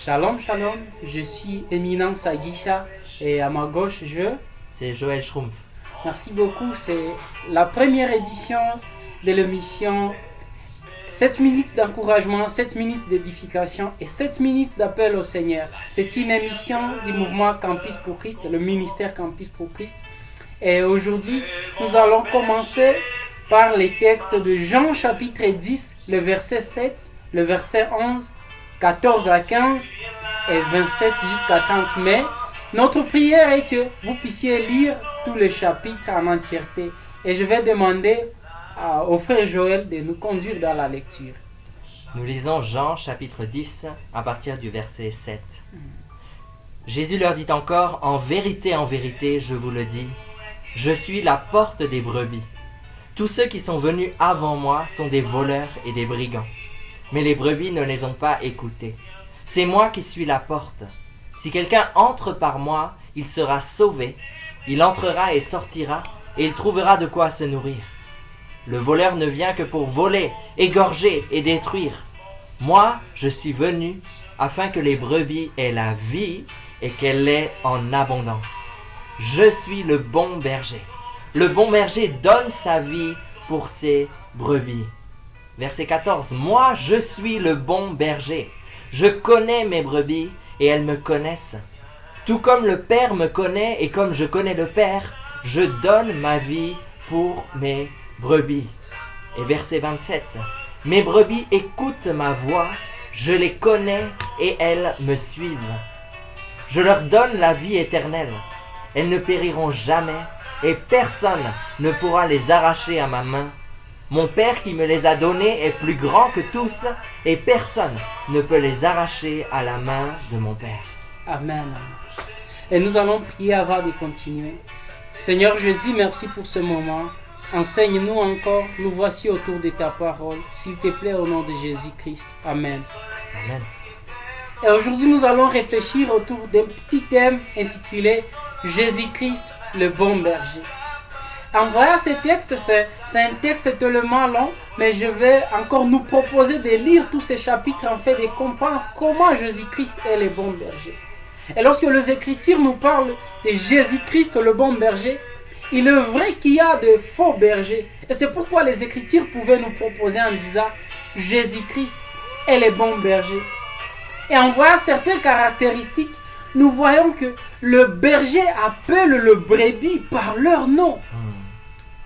Shalom, shalom, je suis Éminence Aguisha et à ma gauche, C'est Joël Schrumpf. Merci beaucoup, c'est la première édition de l'émission 7 minutes d'encouragement, 7 minutes d'édification et 7 minutes d'appel au Seigneur. C'est une émission du mouvement Campus pour Christ, le ministère Campus pour Christ. Et aujourd'hui, nous allons commencer par les textes de Jean chapitre 10, le verset 7, le verset 11, 14 à 15 et 27 jusqu'à 30. Mais notre prière est que vous puissiez lire tous les chapitres en entièreté. Et je vais demander au frère Joël de nous conduire dans la lecture. Nous lisons Jean chapitre 10 à partir du verset 7. Jésus leur dit encore, en vérité, je vous le dis, je suis la porte des brebis. Tous ceux qui sont venus avant moi sont des voleurs et des brigands. Mais les brebis ne les ont pas écoutés. C'est moi qui suis la porte. Si quelqu'un entre par moi, il sera sauvé. Il entrera et sortira, et il trouvera de quoi se nourrir. Le voleur ne vient que pour voler, égorger et détruire. Moi, je suis venu afin que les brebis aient la vie et qu'elle l'ait en abondance. Je suis le bon berger. Le bon berger donne sa vie pour ses brebis. Verset 14. Moi, je suis le bon berger. Je connais mes brebis et elles me connaissent. Tout comme le Père me connaît et comme je connais le Père, je donne ma vie pour mes brebis. Et verset 27. Mes brebis écoutent ma voix, je les connais et elles me suivent. Je leur donne la vie éternelle. Elles ne périront jamais et personne ne pourra les arracher à ma main. Mon Père qui me les a donnés est plus grand que tous et personne ne peut les arracher à la main de mon Père. Amen. Et nous allons prier avant de continuer. Seigneur Jésus, merci pour ce moment. Enseigne-nous encore. Nous voici autour de ta parole. S'il te plaît, au nom de Jésus-Christ. Amen. Amen. Et aujourd'hui, nous allons réfléchir autour d'un petit thème intitulé Jésus-Christ, le bon berger. En voyant ce texte, c'est un texte tellement long, mais je vais encore nous proposer de lire tous ces chapitres en fait de comprendre comment Jésus-Christ est le bon berger. Et lorsque les Écritures nous parlent de Jésus-Christ, le bon berger, il est vrai qu'il y a de faux bergers. Et c'est pourquoi les Écritures pouvaient nous proposer en disant Jésus-Christ est le bon berger. Et en voyant certaines caractéristiques, nous voyons que le berger appelle le brebis par leur nom.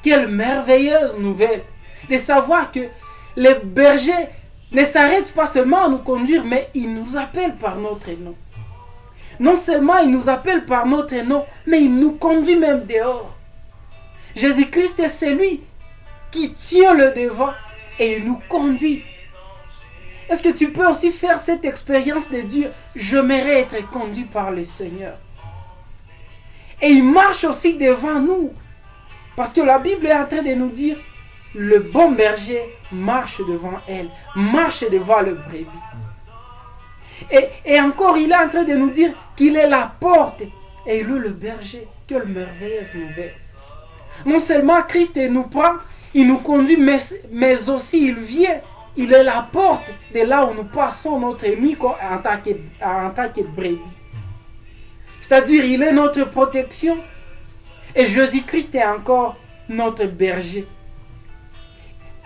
Quelle merveilleuse nouvelle de savoir que les bergers ne s'arrêtent pas seulement à nous conduire, mais ils nous appellent par notre nom. Non seulement ils nous appellent par notre nom, mais ils nous conduisent même dehors. Jésus-Christ est celui qui tient le devant et il nous conduit. Est-ce que tu peux aussi faire cette expérience de dire « J'aimerais être conduit par le Seigneur » Et il marche aussi devant nous. Parce que la Bible est en train de nous dire le bon berger marche devant elle, marche devant le brebis. Et encore, il est en train de nous dire qu'il est la porte et il est le berger. Quelle merveilleuse nouvelle. Non seulement Christ nous prend, il nous conduit, mais aussi il vient. Il est la porte de là où nous passons notre nuit en tant que brebis. C'est-à-dire, il est notre protection. Et Jésus-Christ est encore notre berger.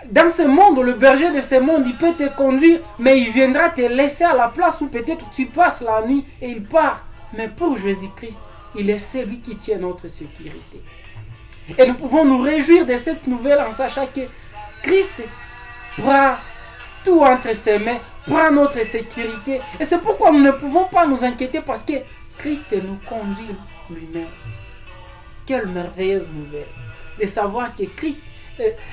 Dans ce monde, le berger de ce monde, il peut te conduire, mais il viendra te laisser à la place où peut-être tu passes la nuit et il part. Mais pour Jésus-Christ, il est celui qui tient notre sécurité. Et nous pouvons nous réjouir de cette nouvelle en sachant que Christ prend tout entre ses mains, prend notre sécurité. Et c'est pourquoi nous ne pouvons pas nous inquiéter parce que Christ nous conduit lui-même. Quelle merveilleuse nouvelle de savoir que Christ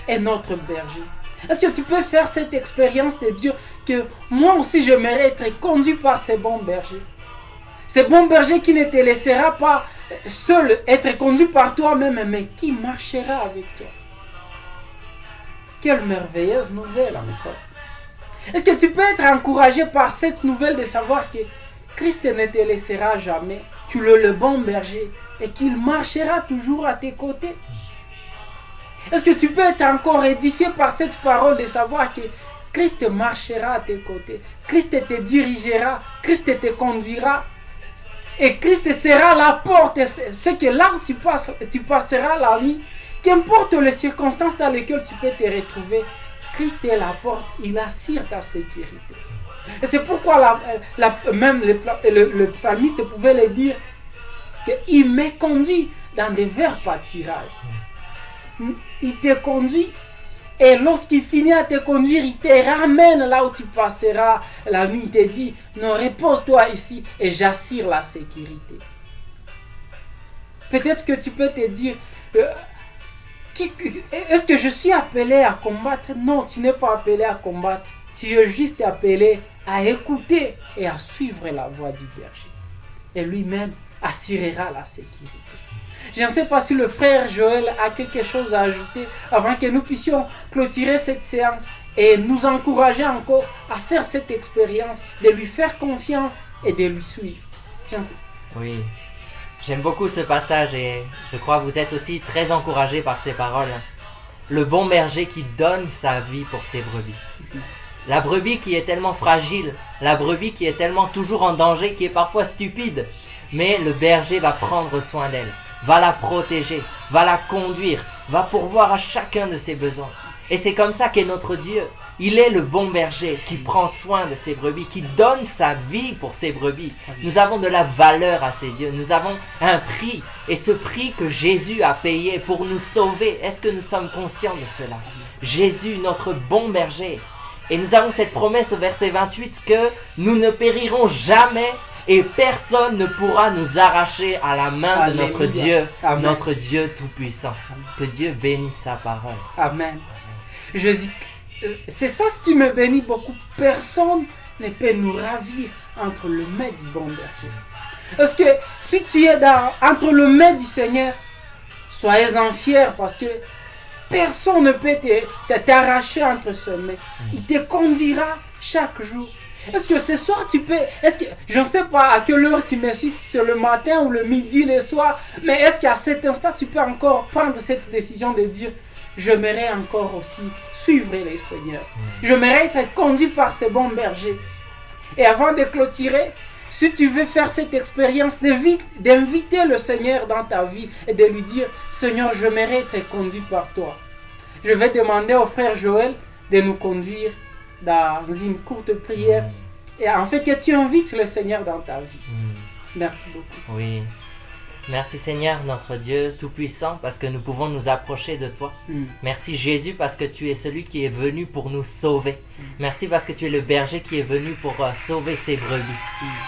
est notre berger. Est-ce que tu peux faire cette expérience de dire que moi aussi j'aimerais être conduit par ces bons bergers? Ces bons bergers qui ne te laissera pas seul être conduit par toi-même, mais qui marchera avec toi. Quelle merveilleuse nouvelle encore. Est-ce que tu peux être encouragé par cette nouvelle de savoir que Christ ne te laissera jamais, tu es le bon berger et qu'il marchera toujours à tes côtés? Est-ce que tu peux être encore édifié par cette parole de savoir que Christ marchera à tes côtés. Christ te dirigera. Christ te conduira. Et Christ sera la porte. C'est que là où tu passeras la nuit, qu'importe les circonstances dans lesquelles tu peux te retrouver, Christ est la porte. Il assure ta sécurité. Et c'est pourquoi même le psalmiste pouvait le dire qu'il me conduit dans des verts pâturages. Il te conduit. Et lorsqu'il finit à te conduire, il te ramène là où tu passeras la nuit. Il te dit, non, repose-toi ici et j'assure la sécurité. Peut-être que tu peux te dire, est-ce que je suis appelé à combattre? Non, tu n'es pas appelé à combattre. Tu es juste appelé à écouter et à suivre la voie du berger. Et lui-même assurera la sécurité. Je ne sais pas si le frère Joël a quelque chose à ajouter avant que nous puissions clôturer cette séance et nous encourager encore à faire cette expérience, de lui faire confiance et de lui suivre. Oui, j'aime beaucoup ce passage et je crois que vous êtes aussi très encouragés par ces paroles. Le bon berger qui donne sa vie pour ses brebis. La brebis qui est tellement fragile, la brebis qui est tellement toujours en danger, qui est parfois stupide, mais le berger va prendre soin d'elle. Va la protéger, va la conduire, va pourvoir à chacun de ses besoins. Et c'est comme ça qu'est notre Dieu. Il est le bon berger qui prend soin de ses brebis, qui donne sa vie pour ses brebis. Nous avons de la valeur à ses yeux, nous avons un prix. Et ce prix que Jésus a payé pour nous sauver, est-ce que nous sommes conscients de cela? Jésus, notre bon berger. Et nous avons cette promesse au verset 28 que nous ne périrons jamais et personne ne pourra nous arracher à la main de notre Dieu, notre Dieu Tout-Puissant. Que Dieu bénisse sa parole. Amen. C'est ça ce qui me bénit beaucoup. Personne ne peut nous ravir entre le mets du bon berger. Parce que si tu es entre le mets du Seigneur, soyez-en fiers parce que personne ne peut t'arracher entre ce mets. Il te conduira chaque jour. Est-ce que ce soir tu peux, je ne sais pas à quelle heure tu me suis, si c'est le matin ou le midi, le soir, mais est-ce qu'à cet instant tu peux encore prendre cette décision de dire, j'aimerais encore aussi suivre le Seigneur. J'aimerais être conduit par ce bon berger. Et avant de clôturer, si tu veux faire cette expérience, d'inviter le Seigneur dans ta vie et de lui dire, Seigneur, j'aimerais être conduit par toi. Je vais demander au frère Joël de nous conduire dans une courte prière et en fait que tu invites le Seigneur dans ta vie. Merci beaucoup. Oui. Merci Seigneur notre Dieu Tout-Puissant parce que nous pouvons nous approcher de toi. Merci Jésus parce que tu es celui qui est venu pour nous sauver. Merci parce que tu es le berger qui est venu pour sauver ses brebis.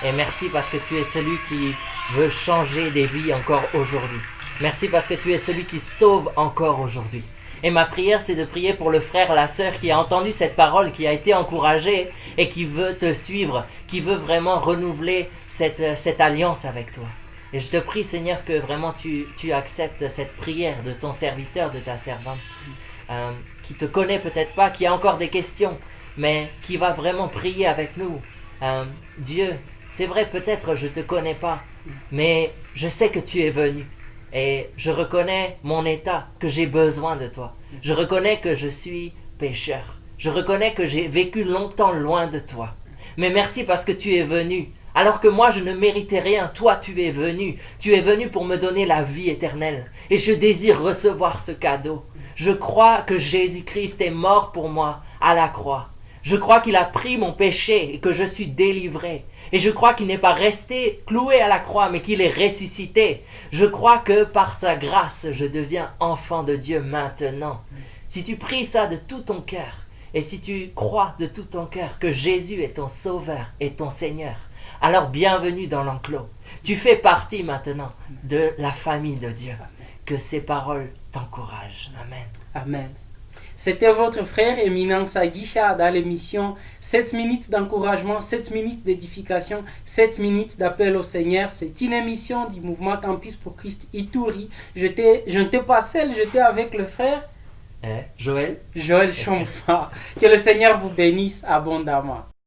Et merci parce que tu es celui qui veut changer des vies encore aujourd'hui. Merci parce que tu es celui qui sauve encore aujourd'hui. Et ma prière, c'est de prier pour le frère, la sœur qui a entendu cette parole, qui a été encouragé et qui veut te suivre, qui veut vraiment renouveler cette alliance avec toi. Et je te prie, Seigneur, que vraiment tu acceptes cette prière de ton serviteur, de ta servante, qui te connaît peut-être pas, qui a encore des questions, mais qui va vraiment prier avec nous. Dieu, c'est vrai, peut-être je te connais pas, mais je sais que tu es venu. Et je reconnais mon état, que j'ai besoin de toi. Je reconnais que je suis pécheur. Je reconnais que j'ai vécu longtemps loin de toi. Mais merci parce que tu es venu. Alors que moi je ne méritais rien, toi tu es venu. Tu es venu pour me donner la vie éternelle. Et je désire recevoir ce cadeau. Je crois que Jésus-Christ est mort pour moi à la croix. Je crois qu'il a pris mon péché et que je suis délivré. Et je crois qu'il n'est pas resté cloué à la croix, mais qu'il est ressuscité. Je crois que par sa grâce, je deviens enfant de Dieu maintenant. Si tu pries ça de tout ton cœur, et si tu crois de tout ton cœur que Jésus est ton sauveur et ton Seigneur, alors bienvenue dans l'enclos. Tu fais partie maintenant de la famille de Dieu. Que ces paroles t'encouragent. Amen. Amen. C'était votre frère Eminence Aguicha dans l'émission 7 minutes d'encouragement, 7 minutes d'édification, 7 minutes d'appel au Seigneur. C'est une émission du mouvement Campus pour Christ Ituri. Je n'étais pas seul, j'étais avec le frère Joël Chompa. Que le Seigneur vous bénisse abondamment.